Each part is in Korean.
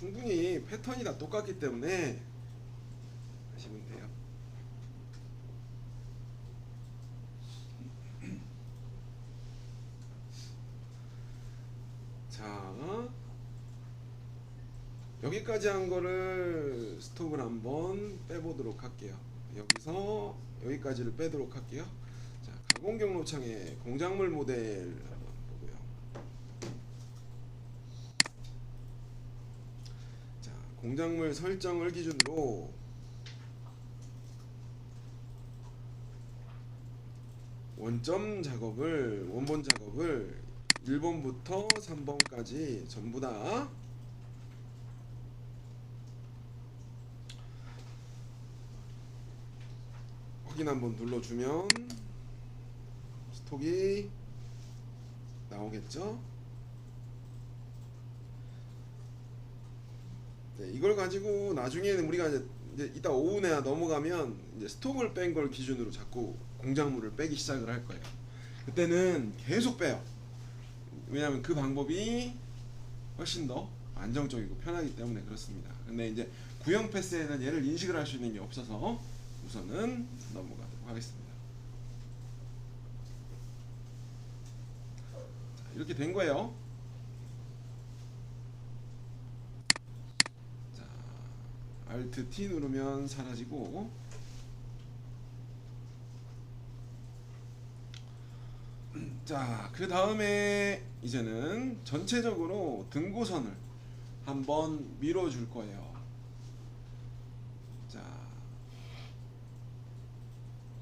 충분히 패턴이 다 똑같기 때문에 하시면 돼요. 자, 여기까지 한 거를 스톱을 한번 빼보도록 할게요. 여기서 여기까지를 빼도록 할게요. 자, 가공 경로창에 공작물 모델 한번 보고요. 자, 공작물 설정을 기준으로 원본 작업을 1번부터 3번까지 전부 다 확인 한번 눌러주면 스톡이 나오겠죠. 네, 이걸 가지고 나중에는 우리가 이제 이따 오후 내야 넘어가면 이제 스톡을 뺀 걸 기준으로 자꾸 공작물을 빼기 시작을 할 거예요. 그때는 계속 빼요. 왜냐하면 그 방법이 훨씬 더 안정적이고 편하기 때문에 그렇습니다. 근데 이제 구형 패스에는 얘를 인식을 할 수 있는 게 없어서 우선은 넘어가도록 하겠습니다. 자, 이렇게 된 거예요. 자, Alt T 누르면 사라지고, 자, 그 다음에 이제는 전체적으로 등고선을 한번 밀어줄 거예요. 자,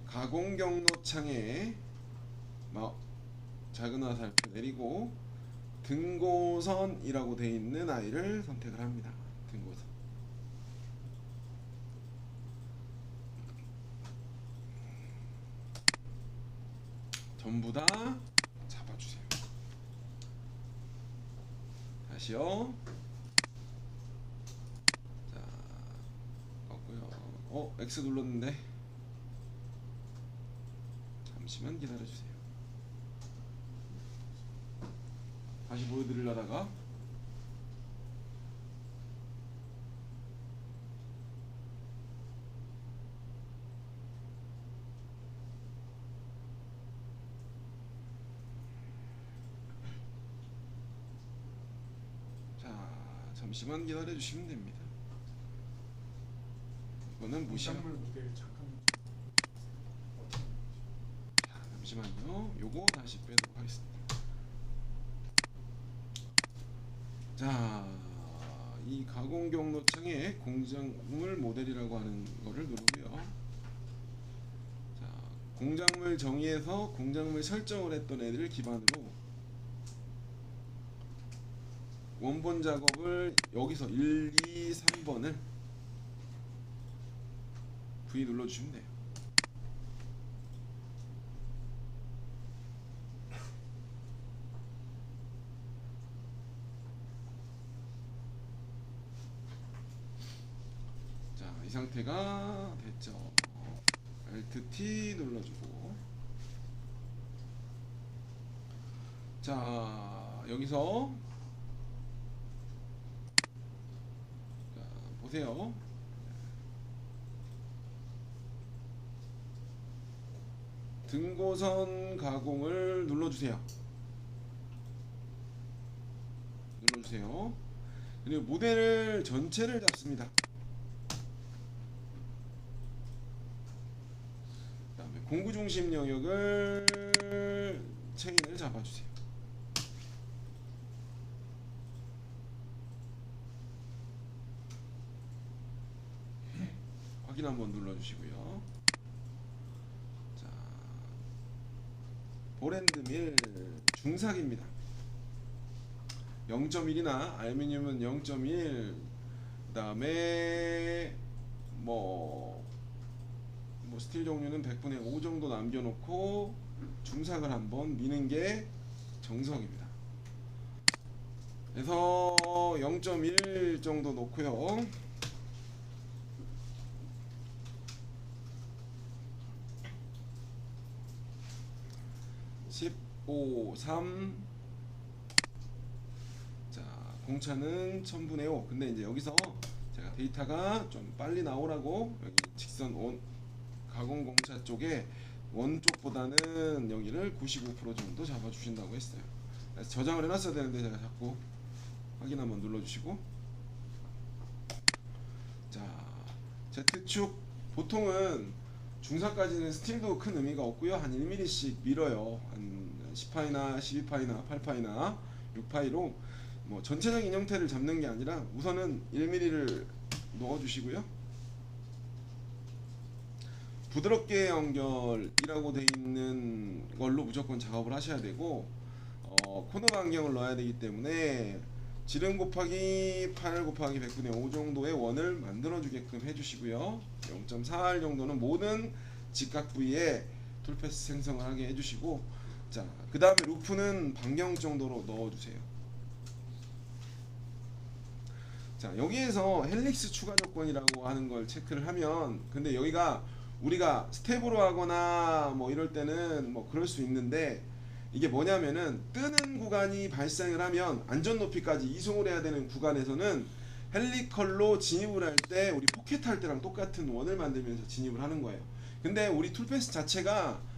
가공 경로 창에 작은 화살표 내리고 등고선이라고 되어 있는 아이를 선택을 합니다. 등고선. 전부 다 잡아주세요. 다시요. 자, 껐고요. X 눌렀는데 잠시만 기다려주세요. 다시 보여드리려다가 잠시만 기다려주시면 됩니다. 이거는 무시하고. 자, 잠시만요. 요거 다시 빼도록 하겠습니다. 자, 이 가공 경로창에 공작물 모델이라고 하는 거를 누르고요. 자, 공작물 정의에서 공작물 설정을 했던 애들을 기반으로 원본 작업을 여기서 1, 2, 3번을 V 눌러주시면 돼요. 자, 이 상태가 됐죠. Alt T 눌러주고, 자, 여기서 보세요. 등고선 가공을 눌러주세요. 그리고 모델을 전체를 잡습니다. 그 다음에 공구 중심 영역을 체인을 잡아주세요. 확인 한번 눌러주시고요. 자, 보랜드밀 중삭입니다. 0.1이나 알루미늄은 0.1, 그 다음에 뭐 스틸 종류는 100분의 5 정도 남겨놓고 중삭을 한번 미는 게 정석입니다. 그래서 0.1 정도 놓고요. 15, 3. 자, 공차는 1000분의 5. 근데 이제 여기서 제가 데이터가 좀 빨리 나오라고 여기 직선 가공 공차 쪽에 원 쪽보다는 여기를 95% 정도 잡아주신다고 했어요. 그래서 저장을 해놨어야 되는데 제가 자꾸 확인 한번 눌러주시고, 자 Z축 보통은 중사까지는 스틸도 큰 의미가 없고요. 한 1mm씩 밀어요. 한 10파이나 12파이나 8파이나 6파이로 뭐 전체적인 형태를 잡는 게 아니라 우선은 1mm를 넣어주시고요. 부드럽게 연결이라고 돼 있는 걸로 무조건 작업을 하셔야 되고, 코너 반경을 넣어야 되기 때문에 지름 곱하기 8 곱하기 100분의 5 정도의 원을 만들어 주게끔 해주시고요. 0.4R 정도는 모든 직각 부위에 툴패스 생성을 하게 해주시고, 자 그 다음에 루프는 반경 정도로 넣어주세요. 자 여기에서 헬릭스 추가 조건이라고 하는 걸 체크를 하면, 근데 여기가 우리가 스텝으로 하거나 뭐 이럴 때는 뭐 그럴 수 있는데, 이게 뭐냐면은 뜨는 구간이 발생을 하면 안전 높이까지 이송을 해야 되는 구간에서는 헬리컬로 진입을 할 때 우리 포켓 할 때랑 똑같은 원을 만들면서 진입을 하는 거예요. 근데 우리 툴패스 자체가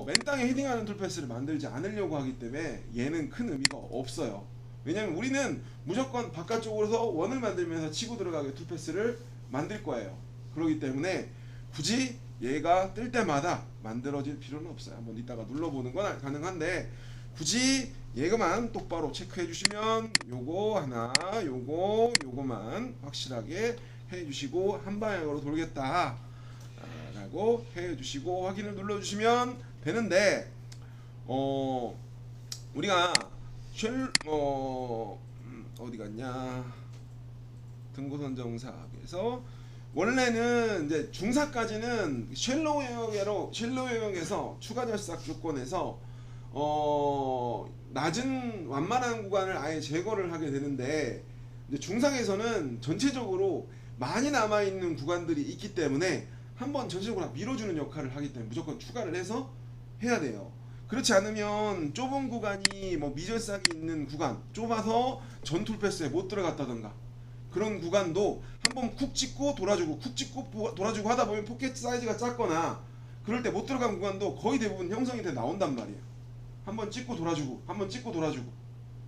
맨 땅에 헤딩하는 툴패스를 만들지 않으려고 하기 때문에 얘는 큰 의미가 없어요. 왜냐면 우리는 무조건 바깥쪽으로서 원을 만들면서 치고 들어가게 툴패스를 만들 거예요. 그렇기 때문에 굳이 얘가 뜰 때마다 만들어질 필요는 없어요. 한번 이따가 눌러보는 건 가능한데, 굳이 얘가만 똑바로 체크해 주시면 요거 하나 요거만 확실하게 해 주시고 한 방향으로 돌겠다 라고 해 주시고 확인을 눌러 주시면 되는데, 우리가 어디 갔냐, 등고선 정사에서 원래는 이제 중사까지는 쉘로우 영역에서 추가 절삭 조건에서 낮은 완만한 구간을 아예 제거를 하게 되는데, 이제 중상에서는 전체적으로 많이 남아있는 구간들이 있기 때문에 한번 전체적으로 밀어주는 역할을 하기 때문에 무조건 추가를 해서 해야 돼요. 그렇지 않으면 좁은 구간이 뭐 미절삭이 있는 구간, 좁아서 전툴패스에 못 들어갔다던가 그런 구간도 한번 쿡 찍고 돌아주고 쿡 찍고 돌아주고 하다 보면 포켓 사이즈가 작거나 그럴 때 못 들어간 구간도 거의 대부분 형성이 돼 나온단 말이에요. 한번 찍고 돌아주고 한번 찍고 돌아주고,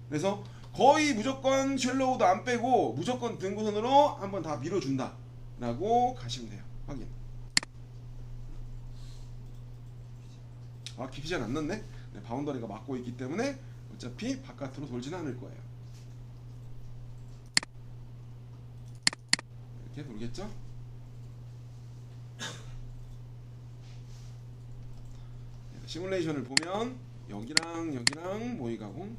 그래서 거의 무조건 쉘로우도 안 빼고 무조건 등고선으로 한번 다 밀어준다 라고 가시면 돼요. 확인. 깊이잘 안 넣네. 네, 바운더리가 막고 있기 때문에 어차피 바깥으로 돌지는 않을 거예요. 이렇게 돌겠죠? 시뮬레이션을 보면 여기랑 모의 가공,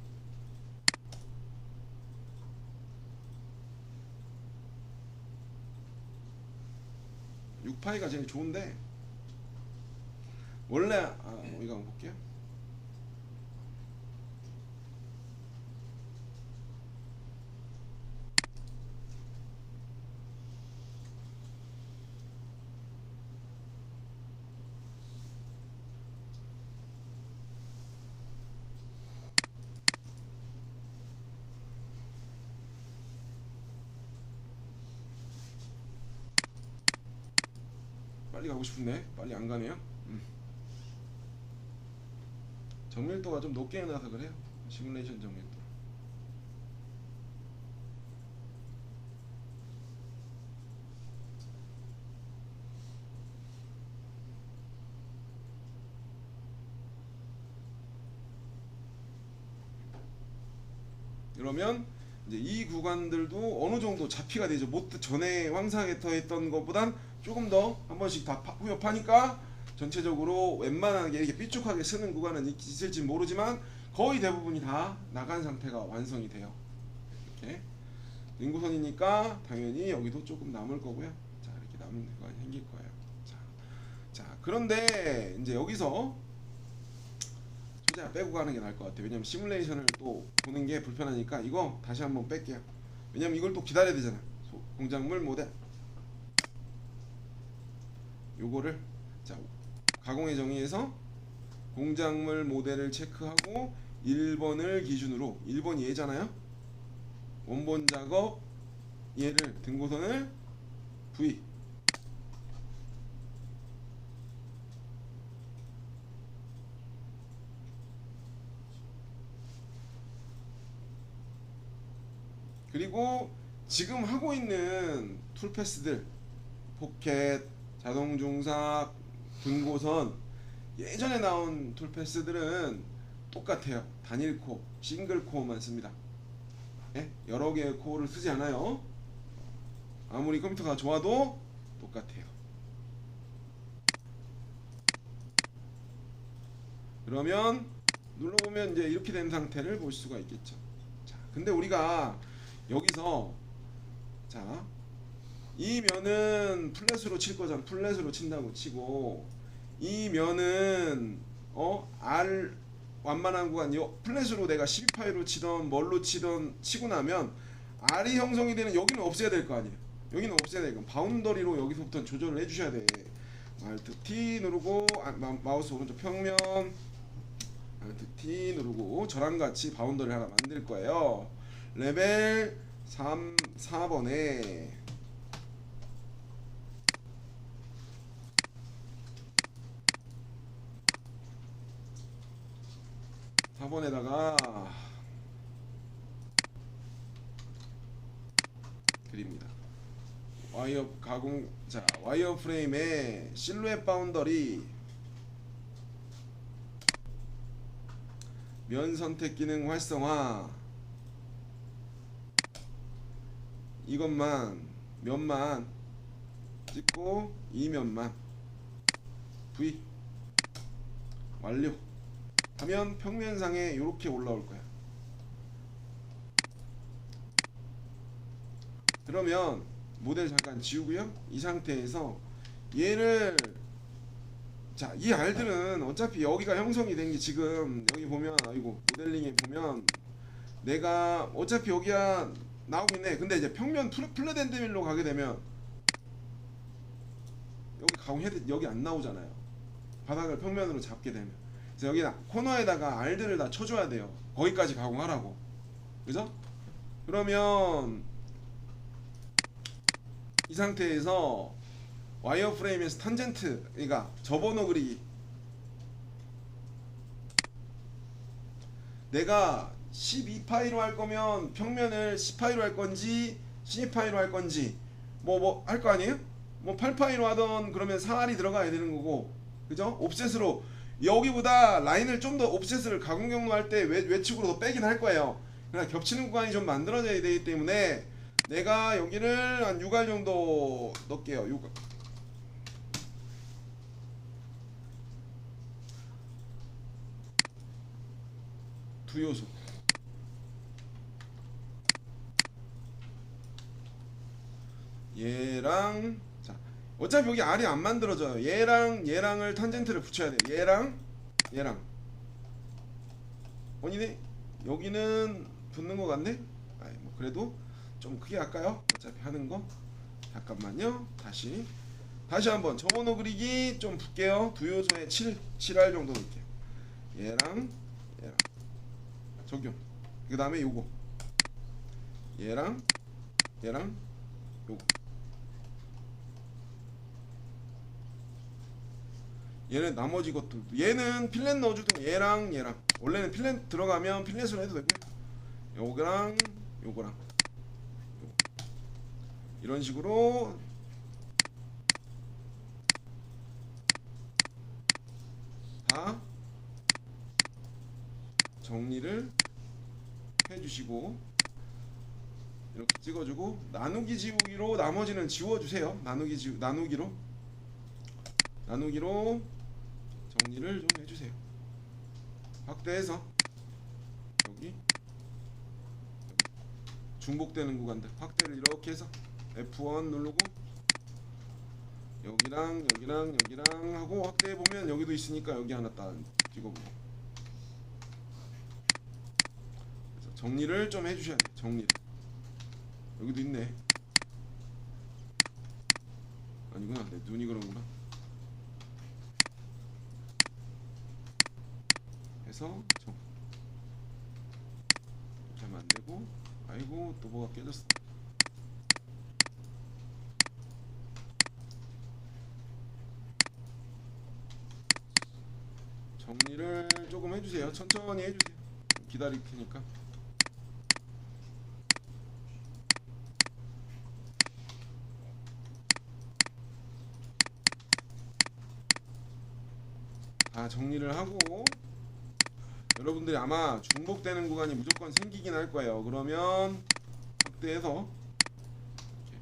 (6파이가) 제일 좋은데, 원래 모의 가공 볼게요. 빨리 가고 싶은데 빨리 안 가네요. 정밀도가 좀 높게 해놔서 그래요. 시뮬레이션 정밀도. 그러면 이제 이 구간들도 어느 정도 잡히가 되죠. 전에 황사게터 했던 것보단 조금 더 한 번씩 다 후협하니까 전체적으로 웬만하게 이렇게 삐죽하게 쓰는 구간은 있을지 모르지만 거의 대부분이 다 나간 상태가 완성이 돼요. 이렇게 인구선이니까 당연히 여기도 조금 남을 거고요. 자, 이렇게 남은 구간이 생길 거예요. 자 그런데 이제 여기서 소재를 빼고 가는 게 나을 것 같아요. 왜냐면 시뮬레이션을 또 보는 게 불편하니까 이거 다시 한번 뺄게요. 왜냐면 이걸 또 기다려야 되잖아. 공작물 모델 요거를 자 가공의 정의에서 공작물 모델을 체크하고 1번을 기준으로, 1번이 얘잖아요. 원본 작업 얘를 등고선을 V 그리고 지금 하고 있는 툴패스들 포켓, 자동중삭, 등고선 예전에 나온 툴패스들은 똑같아요. 단일 코어, 싱글 코어만 씁니다. 예? 여러 개의 코어를 쓰지 않아요. 아무리 컴퓨터가 좋아도 똑같아요. 그러면 눌러보면 이제 이렇게 된 상태를 볼 수가 있겠죠. 자, 근데 우리가 여기서 자, 이 면은 플랫으로 칠 거잖아. 플랫으로 친다고 치고 이 면은 R 완만한 구간 플랫으로 내가 12파이로 치던 뭘로 치던 치고 나면 R이 형성이 되는 여기는 없애야 될 거 아니에요. 여기는 없애야 돼. 그럼 바운더리로 여기서부터 조절을 해주셔야 돼. Alt T 누르고 마우스 오른쪽 평면 Alt T 누르고 저랑 같이 바운더리 하나 만들 거예요. 레벨 4번에 4번에다가 드립니다. 와이어 가공, 자 와이어 프레임에 실루엣 바운더리 면 선택 기능 활성화 이것만 면만 찍고 이 면만 V 완료 하면 평면상에 이렇게 올라올 거야. 그러면 모델 잠깐 지우고요. 이 상태에서 얘를 자, 이 알들은 어차피 여기가 형성이 된 게 지금 여기 보면 아이고 모델링에 보면 내가 어차피 여기가 나오긴 해. 근데 이제 평면 플랫 엔드 밀로 가게 되면 여기 가공해야 돼. 여기 안 나오잖아요. 바닥을 평면으로 잡게 되면. 그래서 여기 코너에다가 알들을 다 쳐줘야 돼요. 거기까지 가공하라고. 그죠? 그러면 이 상태에서 와이어 프레임에서 탄젠트, 그러니까 접어넣어 그리기. 내가 12파이로 할 거면 평면을 10파이로 할 건지 12파이로 할 건지 뭐 할 거 아니에요? 뭐 8파이로 하던 그러면 4알이 들어가야 되는 거고, 그죠? 옵셋으로 여기보다 라인을 좀 더 옵셋을 가공 경로할 때 외측으로 더 빼긴 할 거예요. 그러나 겹치는 구간이 좀 만들어져야 되기 때문에 내가 여기를 한 6알 정도 넣을게요. 6알. 두 요소. 얘랑 자 어차피 여기 R이 안 만들어져요. 얘랑을 탄젠트를 붙여야 돼요. 얘랑 아니네. 여기는 붙는 것 같네. 아이 뭐 그래도 좀 크게 할까요? 어차피 하는 거. 잠깐만요. 다시 한번 접어넣어 그리기 좀 붙게요. 두 요소에 7알 정도 넣을게요. 얘랑 적용. 그 다음에 요거 얘랑 요거. 얘는 나머지 것들도 얘는 필렛 넣어주든 얘랑 원래는 필렛 들어가면 필렛으로 해도 되고요. 요거랑 요거. 이런 식으로 다 정리를 해주시고 이렇게 찍어주고 나누기 지우기로 나머지는 지워주세요. 나누기로 정리를 좀 해주세요. 확대해서 여기 중복되는 구간들 확대를 이렇게 해서 F1 누르고 여기랑 하고 확대해 보면 여기도 있으니까 여기 하나 딱 찍어보고 그래서 정리를 좀 해주셔야 돼요. 정리를. 여기도 있네. 아니구나, 내 눈이 그런구나. 해서 이렇게 하면 안되고 아이고 또 뭐가 깨졌어. 정리를 조금 해주세요. 천천히 해주세요. 기다릴 테니까. 다 정리를 하고, 여러분들이 아마 중복되는 구간이 무조건 생기긴 할 거예요. 그러면 확대해서 이렇게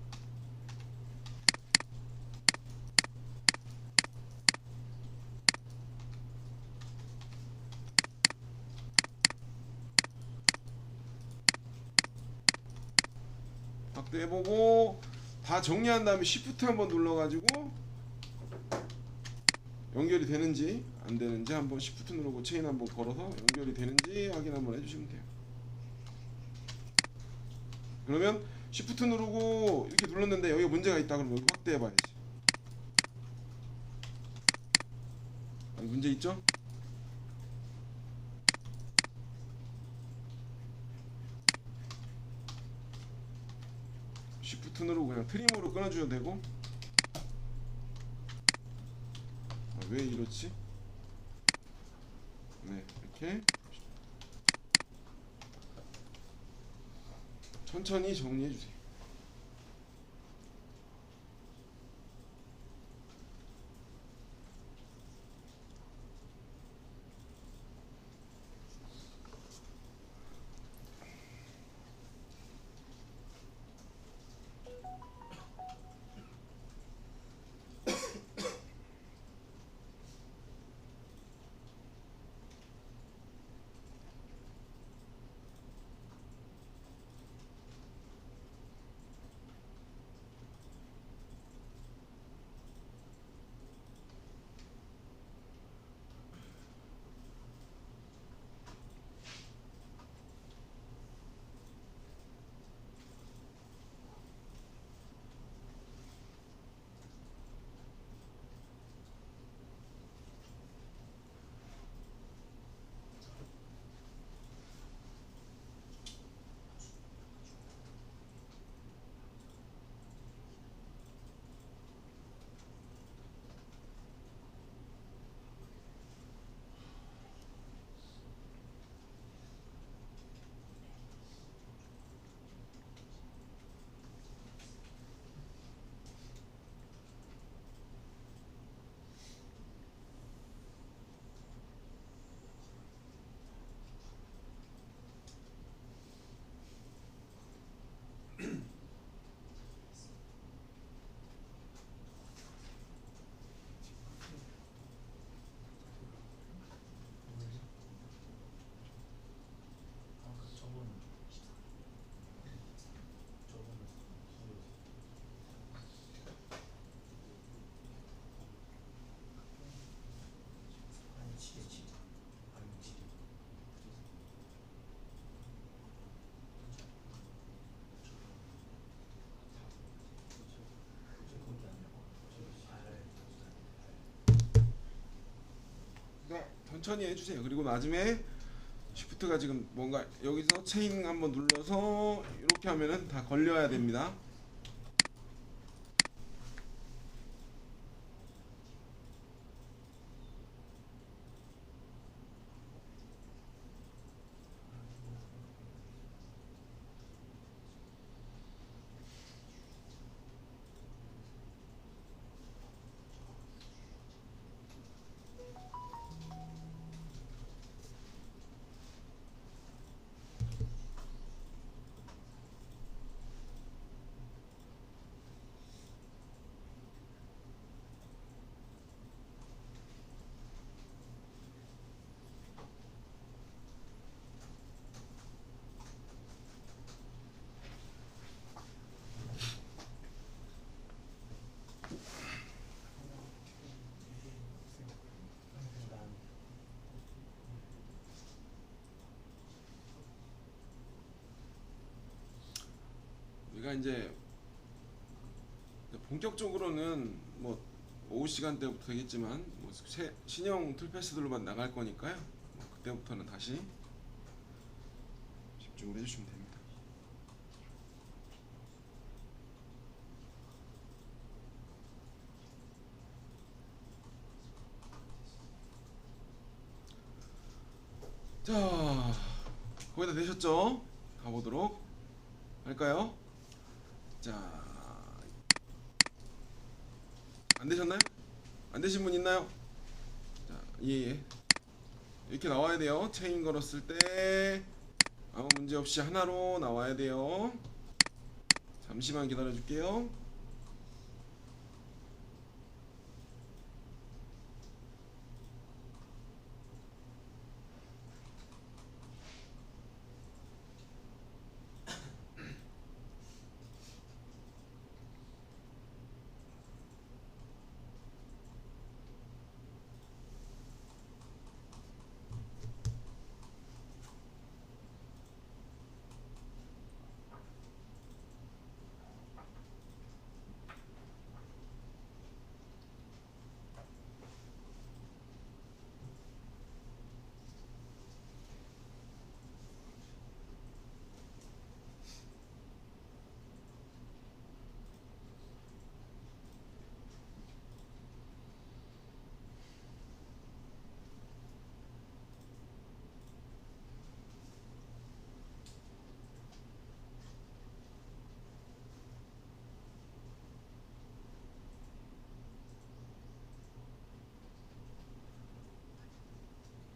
확대해보고, 다 정리한 다음에 Shift 한번 눌러가지고 연결이 되는지 안 되는지 한번 Shift 누르고 체인 한번 걸어서 연결이 되는지 확인 한번 해주시면 돼요. 그러면 Shift 누르고 이렇게 눌렀는데 여기 문제가 있다 그러면 여기 확대해봐야지. 아니, 문제 있죠? Shift 누르고 그냥 트림으로 끊어주셔도 되고. 왜 이렇지? 네, 이렇게 천천히 정리해 주세요. 네, 천천히 해주세요. 그리고 나중에 Shift가 지금 뭔가 여기서 체인 한번 눌러서 이렇게 하면은 다 걸려야 됩니다. 우리가 이제 본격적으로는 뭐 오후 시간대부터 되겠지만 뭐 신형 툴패스들로만 나갈 거니까요. 뭐 그때부터는 다시 집중을 해주시면 됩니다. 자, 거의 다 되셨죠? 가보도록 할까요? 자, 안 되셨나요? 안 되신 분 있나요? 자, 예. 이렇게 나와야 돼요. 체인 걸었을 때 아무 문제 없이 하나로 나와야 돼요. 잠시만 기다려 줄게요.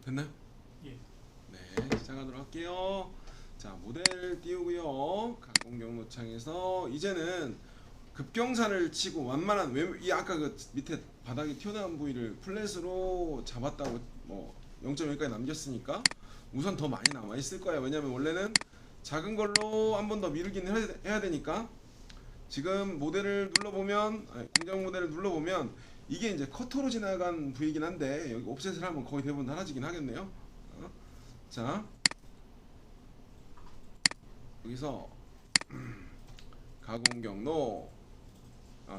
됐나요? 예. 네, 시작하도록 할게요. 자, 모델 띄우고요. 가공 경로창에서 이제는 급경사를 치고 완만한 이 아까 그 밑에 바닥에 튀어나온 부위를 플랫으로 잡았다고 뭐 0.1까지 남겼으니까 우선 더 많이 남아 있을 거예요. 왜냐면 원래는 작은 걸로 한 번 더 미루기는 해야 되니까. 지금 모델을 눌러보면 공장 모델을 눌러보면 이게 이제 커터로 지나간 부위이긴 한데 여기 옵셋을 하면 거의 대부분 사라지긴 하겠네요. 자, 여기서 가공 경로,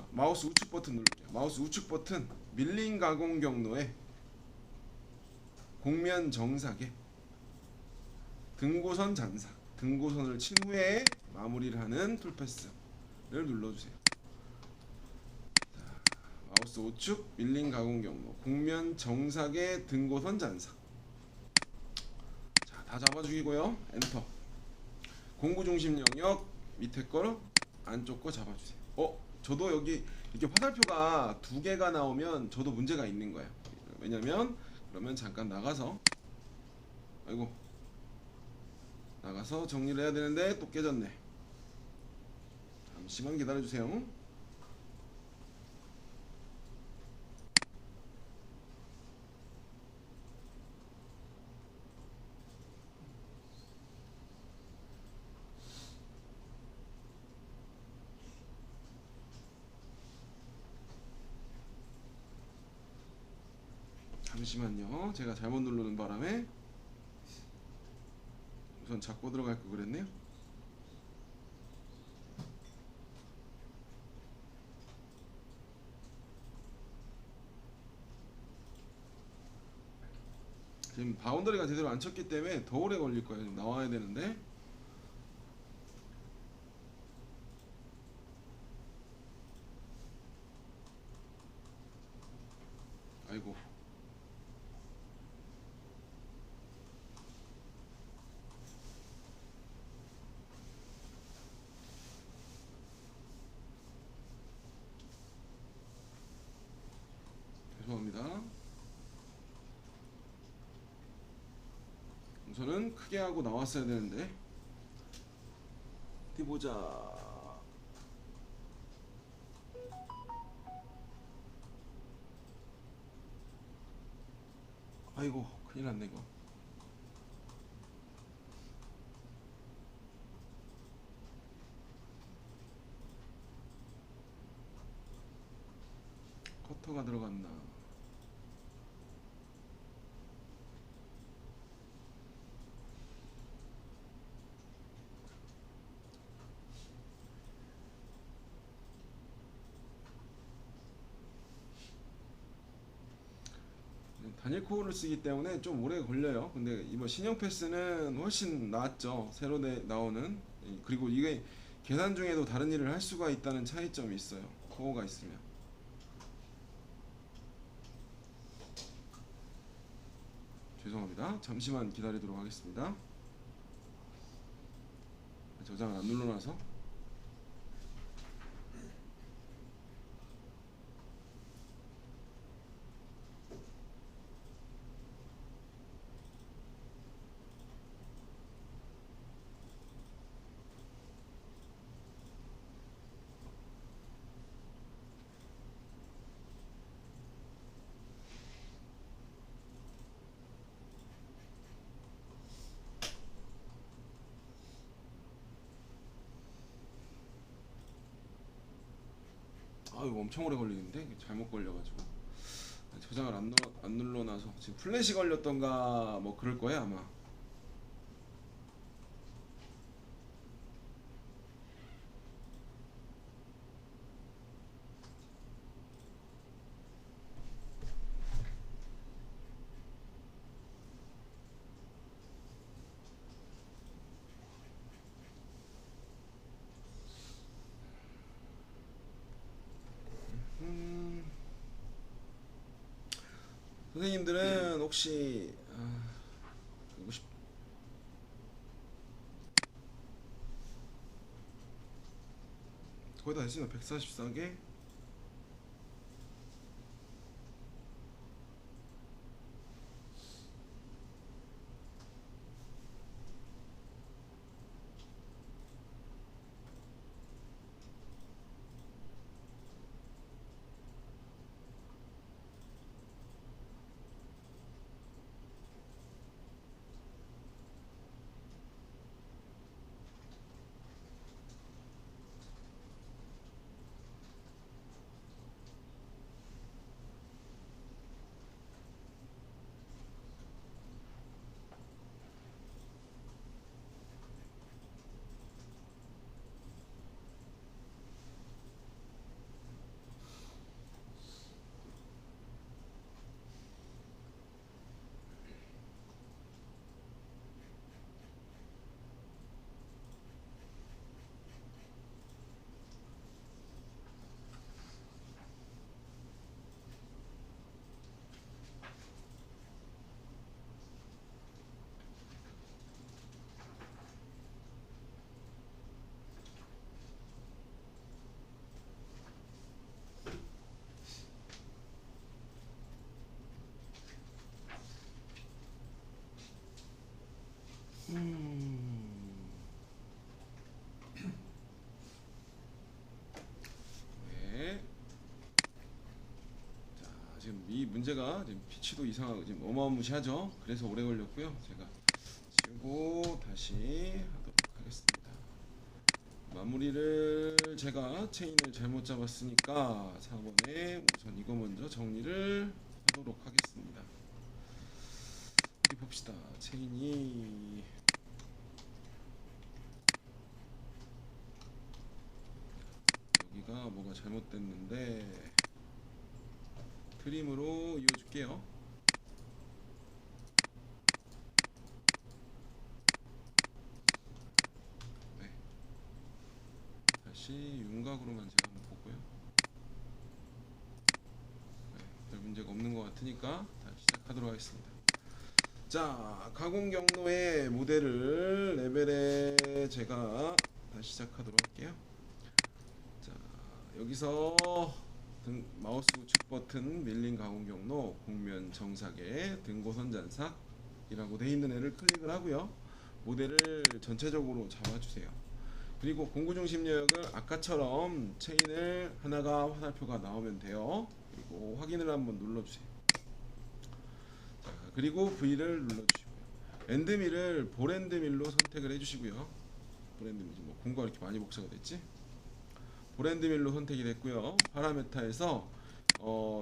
마우스 우측 버튼 누를게요. 마우스 우측 버튼 밀린 가공 경로에 곡면 정삭에 등고선 잔삭, 등고선을 친 후에 마무리를 하는 툴패스를 눌러주세요. 마우스 우측 밀린 가공 경로, 곡면 정삭에 등고선 잔삭. 자, 다 잡아주기고요. 엔터. 공구 중심 영역 밑에 거 안쪽 거 잡아주세요. 저도 여기 이렇게 화살표가 두 개가 나오면 저도 문제가 있는 거예요. 왜냐면 그러면 잠깐 나가서 나가서 정리를 해야 되는데 또 깨졌네. 잠시만 기다려주세요. 잠시만요. 제가 잘못 누르는 바람에 우선 잡고 들어갈 거 그랬네요. 지금 바운더리가 제대로 안 쳤기 때문에 더 오래 걸릴 거예요. 나와야 되는데. 아이고. 죄송합니다. 우선은 크게 하고 나왔어야 되는데. 어디 보자. 아이고, 큰일 났네 이거. 커터가 들어갔나. 단일 코어를 쓰기 때문에 좀 오래 걸려요. 근데 이번 신형 패스는 훨씬 낫죠. 새로 나오는. 그리고 이게 계산 중에도 다른 일을 할 수가 있다는 차이점이 있어요. 코어가 있으면. 죄송합니다. 잠시만 기다리도록 하겠습니다. 저장을 안 눌러놔서. 이거 엄청 오래 걸리는데 잘못 걸려가지고 저장을 안 눌러놔서 지금 플래시 걸렸던가 뭐 그럴 거야 아마. 선생님들은 혹시 거의 다 됐으나 144개. 네. 자, 지금 이 문제가 지금 피치도 이상하고 지금 어마무시하죠. 그래서 오래 걸렸고요. 제가 지우고 다시 하도록 하겠습니다. 마무리를 제가 체인을 잘못 잡았으니까 4번에 우선 이거 먼저 정리를 하도록 하겠습니다. 어디 봅시다. 체인이 여기가 뭐가 잘못됐는데 트림으로 이어줄게요. 네. 다시 윤곽으로만 제가 한번 보고요. 네, 별 문제가 없는 것 같으니까 다시 시작하도록 하겠습니다. 자, 가공 경로의 모델을 레벨에 제가 다시 시작하도록 할게요. 자, 여기서 마우스 우측 버튼 밀린 가공 경로 곡면 정삭에 등고선 잔삭이라고 되어 있는 애를 클릭을 하고요. 모델을 전체적으로 잡아주세요. 그리고 공구 중심 내역을 아까처럼 체인을 하나가 화살표가 나오면 돼요. 그리고 확인을 한번 눌러주세요. 자, 그리고 V를 눌러주시고요. 엔드밀을 볼엔드밀로 선택을 해주시고요. 볼엔드밀 뭐 공구가 이렇게 많이 복사가 됐지? 볼엔드밀로 선택이 됐고요. 파라메타에서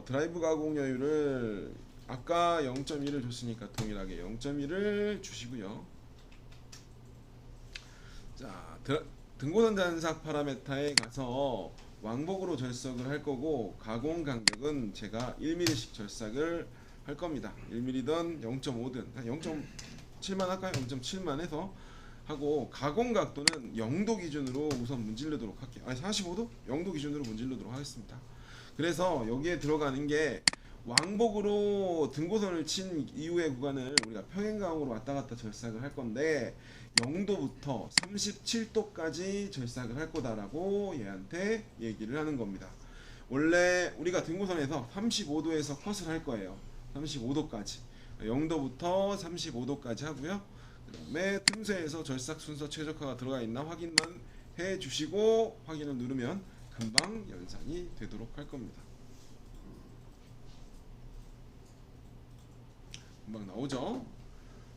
드라이브 가공 여유를 아까 0.1을 줬으니까 동일하게 0.1을 주시고요. 자, 등고선 잔삭 파라메타에 가서 왕복으로 절삭을 할 거고 가공 간격은 제가 1mm씩 절삭을 할 겁니다. 1mm든 0.5든 0.7만 할까요? 0.7만 해서 하고 가공 각도는 0도 기준으로 우선 문지르도록 할게요. 아니 45도? 0도 기준으로 문지르도록 하겠습니다. 그래서 여기에 들어가는 게 왕복으로 등고선을 친 이후의 구간을 우리가 평행강으로 왔다 갔다 절삭을 할 건데 0도부터 37도까지 절삭을 할 거다라고 얘한테 얘기를 하는 겁니다. 원래 우리가 등고선에서 35도에서 컷을 할 거예요. 35도까지 0도부터 35도까지 하고요. 그 다음에 틈새에서 절삭 순서 최적화가 들어가 있나 확인만 해 주시고 확인을 누르면 금방 연산이 되도록 할 겁니다. 금방 나오죠.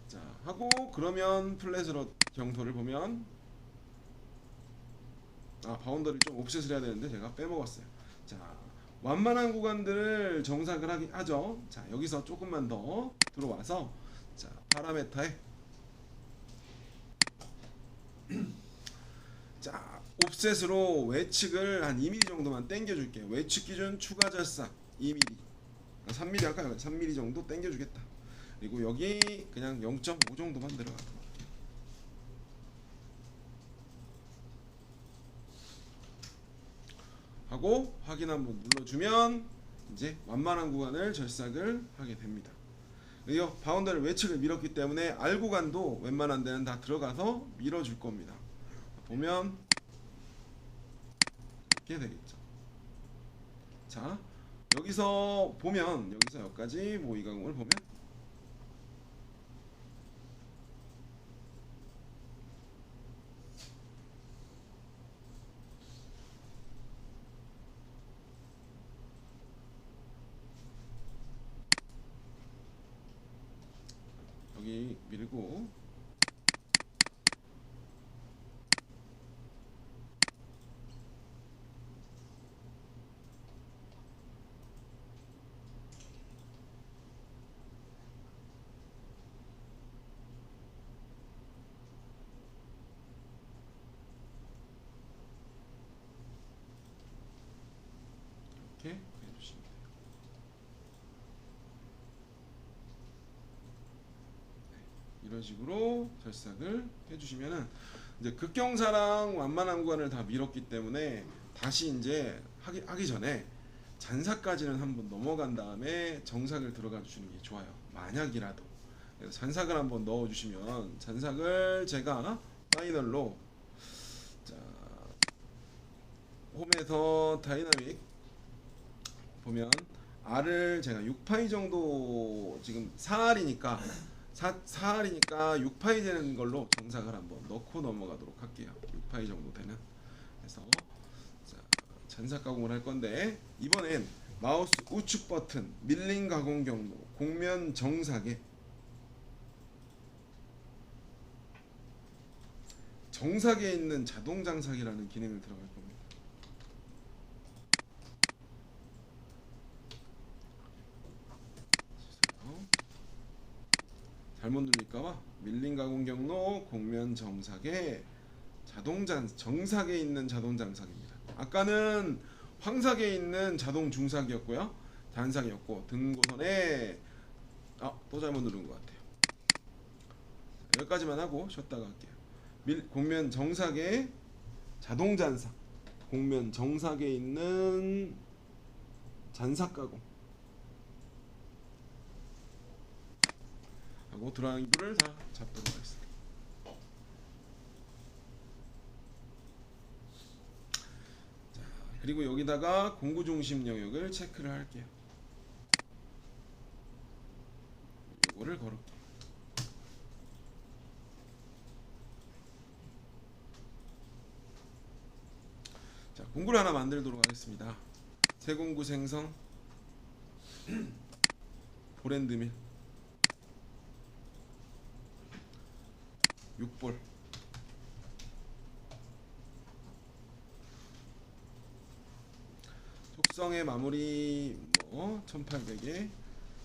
자 하고 그러면 플랫으로 경도를 보면 바운더리 좀 옵셋을 해야 되는데 제가 빼먹었어요. 자 완만한 구간들을 정삭을 하죠. 자 여기서 조금만 더 들어와서 자 파라메타에 자 옵셋으로 외측을 한 2mm 정도만 당겨줄게요. 외측 기준 추가 절삭 2mm 3mm 할까요? 3mm 정도 당겨주겠다. 그리고 여기 그냥 0.5 정도만 들어가도록 하고 확인 한번 눌러주면 이제 완만한 구간을 절삭을 하게 됩니다. 그리고 바운더를 외측을 밀었기 때문에 R 구간도 웬만한 데는 다 들어가서 밀어줄 겁니다. 보면 이렇게 되겠죠. 자 여기서 보면 여기서 여기까지 모의가공을 보면 여기 밀고 이렇게 해주시면 돼요. 네, 이런 식으로 절삭을 해주시면은 이제 극경사랑 완만한 구간을 다 밀었기 때문에 다시 이제 하기 전에 잔삭까지는 한번 넘어간 다음에 정삭을 들어가 주시는 게 좋아요. 만약이라도 그래서 잔삭을 한번 넣어 주시면 잔삭을 제가 파이널로 자 홈에서 다이나믹 보면 R을 제가 6파이 정도 지금 4R이니까 4R이니까 6파이 되는 걸로 정삭을 한번 넣고 넘어가도록 할게요. 6파이 정도 되는. 그래서 자, 잔삭 가공을 할 건데 이번엔 마우스 우측 버튼 밀링 가공 경로 곡면 정삭에 정삭에 있는 자동 장삭이라는 기능을 들어갈 겁니다. 잘못 누를까봐 밀링 가공 경로 곡면 정삭에 정삭에 있는 자동 장삭입니다. 아까는 황삭에 있는 자동 중삭이었고요. 단삭이었고 등고선에 또 잘못 누른 것 같아요. 여기까지만 하고 쉬었다가 할게요. 곡면 정삭에 자동 잔삭 곡면 정삭에 있는 잔삭 가공 하고 드라이브를 다 잡도록 하겠습니다. 자, 그리고 여기다가 공구 중심 영역을 체크를 할게요. 이거를 걸을게요. 자, 공구를 하나 만들도록 하겠습니다. 새 공구 생성 보랜드밀 6볼 속성의 마무리 1800에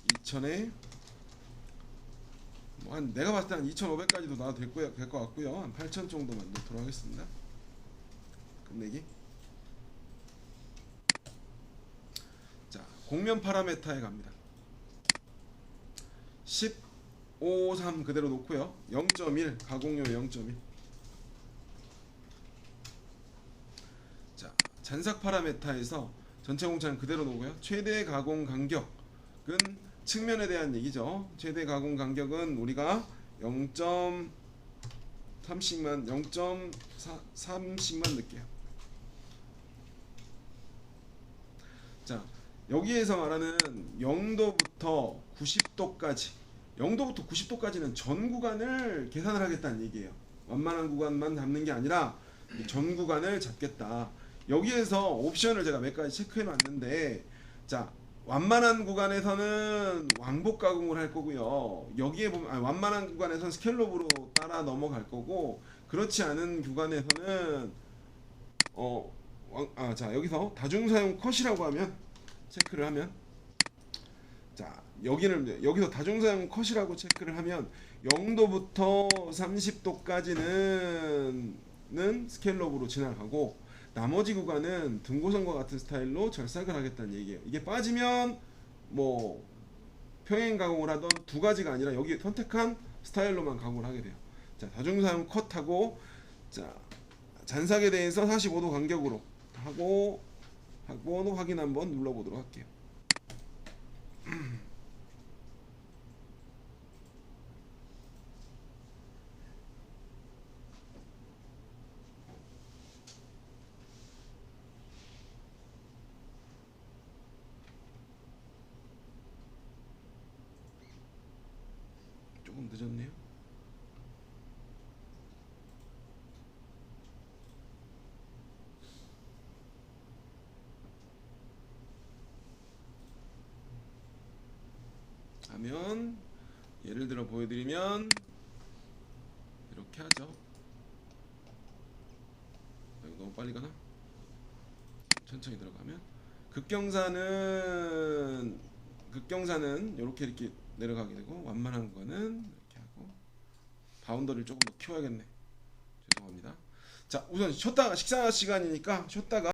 2000에 한 내가 봤을 때 한 2500까지도 나와도 될 것 같고요. 한 8000 정도만 넣도록 하겠습니다. 끝내기. 자, 곡면 파라메타에 갑니다. 15.3 그대로 놓고요. 0.1 가공료 0.1. 자, 잔삭 파라메타에서 전체 공차는 그대로 놓고요. 최대 가공 간격 측면에 대한 얘기죠. 최대 가공 간격은 우리가 0.3씩만 0.3씩만 넣을게요. 자, 여기에서 말하는 0도부터 90도까지 0도부터 90도까지는 전 구간을 계산을 하겠다는 얘기예요. 완만한 구간만 잡는 게 아니라 전 구간을 잡겠다. 여기에서 옵션을 제가 몇 가지 체크해 놨는데, 자, 완만한 구간에서는 왕복 가공을 할 거고요. 여기에 보면 완만한 구간에서는 스켈롭으로 따라 넘어갈 거고, 그렇지 않은 구간에서는 자, 여기서 다중사용 컷이라고 하면 체크를 하면, 자, 여기서 다중사용 컷이라고 체크를 하면 0도부터 30도까지는 스켈롭으로 지나가고, 나머지 구간은 등고선과 같은 스타일로 절삭을 하겠다는 얘기예요. 이게 빠지면 뭐 평행 가공을 하던 두 가지가 아니라 여기 선택한 스타일로만 가공을 하게 돼요. 자, 다중사용 컷하고, 자, 잔삭에 대해서 45도 간격으로 하고 확인 한번 눌러보도록 할게요. 조금 늦었네요. 하면 예를 들어 보여드리면 이렇게 하죠. 이거 너무 빨리 가나? 천천히 들어가면 극경사는 이렇게 내려가게 되고, 완만한 거는 이렇게 하고, 바운더리를 조금 더 키워야겠네. 죄송합니다. 자, 우선 식사 시간이니까 쉬었다가